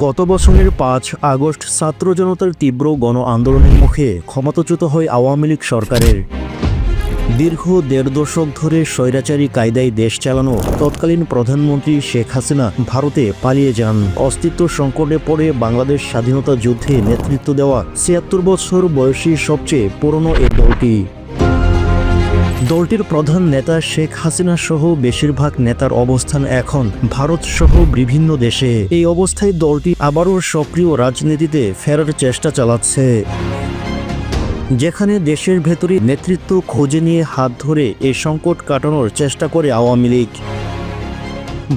গত বছরের ৫ আগস্ট ছাত্র জনতার তীব্র গণ আন্দোলনের মুখে ক্ষমতাচ্যুত হয় আওয়ামী লীগ সরকারের। দীর্ঘ ১.৫ দশক ধরে স্বৈরাচারী কায়দায় দেশ চালানো তৎকালীন প্রধানমন্ত্রী শেখ হাসিনা ভারতে পালিয়ে যান। অস্তিত্ব সংকটে পড়ে বাংলাদেশ স্বাধীনতা যুদ্ধে নেতৃত্ব দেওয়া ৭৬ বছর বয়সী সবচেয়ে পুরনো এ দলটির প্রধান নেতা শেখ হাসিনা সহ বেশিরভাগ নেতার অবস্থান এখন ভারত সহ বিভিন্ন দেশে। এই অবস্থায় দলটি আবারও সক্রিয় রাজনীতিতে ফেরার চেষ্টা চালাচ্ছে, যেখানে দেশের ভেতরে নেতৃত্ব খুঁজে নিয়ে হাত ধরে এই সংকট কাটানোর চেষ্টা করে আওয়ামী লীগ।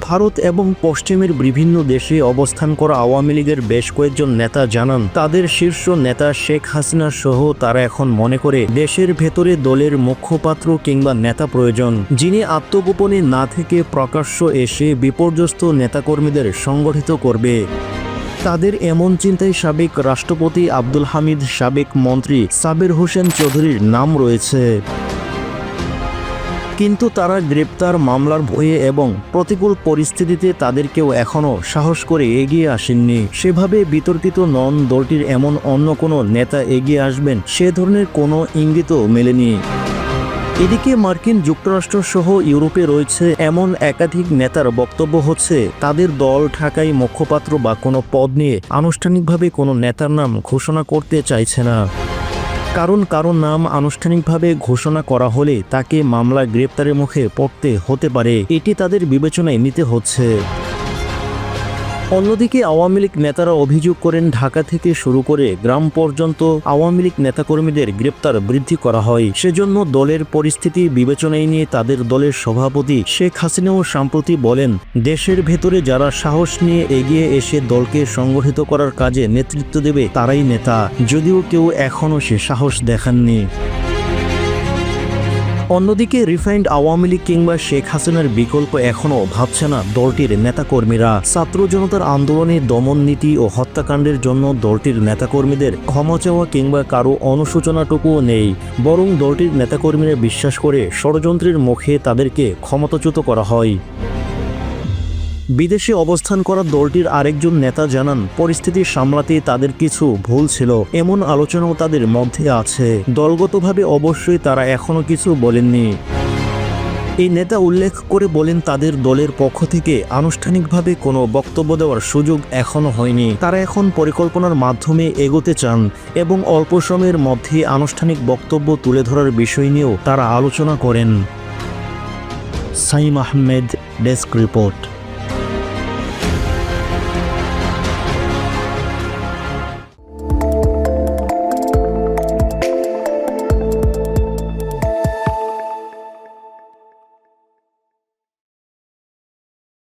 ভারত এবং পশ্চিমের বিভিন্ন দেশে অবস্থান করা আওয়ামী লীগের বেশ কয়েকজন নেতা জানান, তাদের শীর্ষ নেতা শেখ হাসিনা সহ তারা এখন মনে করে দেশের ভেতরে দলের মুখপাত্র কিংবা নেতা প্রয়োজন, যিনি আত্মগোপনে না থেকে প্রকাশ্য এসে বিপর্যস্ত নেতাকর্মীদের সংগঠিত করবে। তাদের এমন চিন্তায় সাবেক রাষ্ট্রপতি আব্দুল হামিদ, সাবেক মন্ত্রী সাবের হোসেন চৌধুরীর নাম রয়েছে। কিন্তু তারা গ্রেপ্তার, মামলার ভয়ে এবং প্রতিকূল পরিস্থিতিতে তাদের কেউ এখনও সাহস করে এগিয়ে আসেননি। সেভাবে বিতর্কিত নন দলটির এমন অন্য কোনো নেতা এগিয়ে আসবেন সে ধরনের কোনো ইঙ্গিতও মেলেনি। এদিকে মার্কিন যুক্তরাষ্ট্র সহ ইউরোপে রয়েছে এমন একাধিক নেতার বক্তব্য হচ্ছে, তাদের দল ঢাকায় মুখপাত্র বা কোনো পদ নিয়ে আনুষ্ঠানিকভাবে কোনো নেতার নাম ঘোষণা করতে চাইছে না, কারণ কারো নাম আনুষ্ঠানিকভাবে ঘোষণা করা হলে তাকে মামলা, গ্রেপ্তারের মুখে পড়তে হতে পারে। এটি তাদের বিবেচনায় নিতে হচ্ছে। অন্যদিকে আওয়ামী লীগ নেতারা অভিযোগ করেন, ঢাকা থেকে শুরু করে গ্রাম পর্যন্ত আওয়ামী লীগ নেতাকর্মীদের গ্রেপ্তার বৃদ্ধি করা হয়। সেজন্য দলের পরিস্থিতি বিবেচনায় নিয়ে তাদের দলের সভাপতি শেখ হাসিনাও সম্প্রতি বলেন, দেশের ভেতরে যারা সাহস নিয়ে এগিয়ে এসে দলকে সংগঠিত করার কাজে নেতৃত্ব দেবে তারাই নেতা, যদিও কেউ এখনও সে সাহস দেখাননি। অন্যদিকে রিফাইন্ড আওয়ামী লীগ কিংবা শেখ হাসিনার বিকল্প এখনও ভাবছে না দলটির নেতাকর্মীরা। ছাত্র জনতার আন্দোলনে দমন নীতি ও হত্যাকাণ্ডের জন্য দলটির নেতাকর্মীদের ক্ষমা চাওয়া কিংবা কারো অনুশোচনাটুকুও নেই, বরং দলটির নেতাকর্মীরা বিশ্বাস করে ষড়যন্ত্রের মুখে তাদেরকে ক্ষমতাচ্যুত করা হয়। বিদেশে অবস্থান করা দলটির আরেকজন নেতা জানান, পরিস্থিতি সামলাতে তাদের কিছু ভুল ছিল, এমন আলোচনাও তাদের মধ্যে আছে। দলগতভাবে অবশ্যই তারা এখনও কিছু বলেননি। এই নেতা উল্লেখ করে বলেন, তাদের দলের পক্ষ থেকে আনুষ্ঠানিকভাবে কোনো বক্তব্য দেওয়ার সুযোগ এখনও হয়নি। তারা এখন পরিকল্পনার মাধ্যমে এগোতে চান এবং অল্প সময়ের মধ্যে আনুষ্ঠানিক বক্তব্য তুলে ধরার বিষয় নিয়েও তারা আলোচনা করেন। Saim Ahmed, desk report.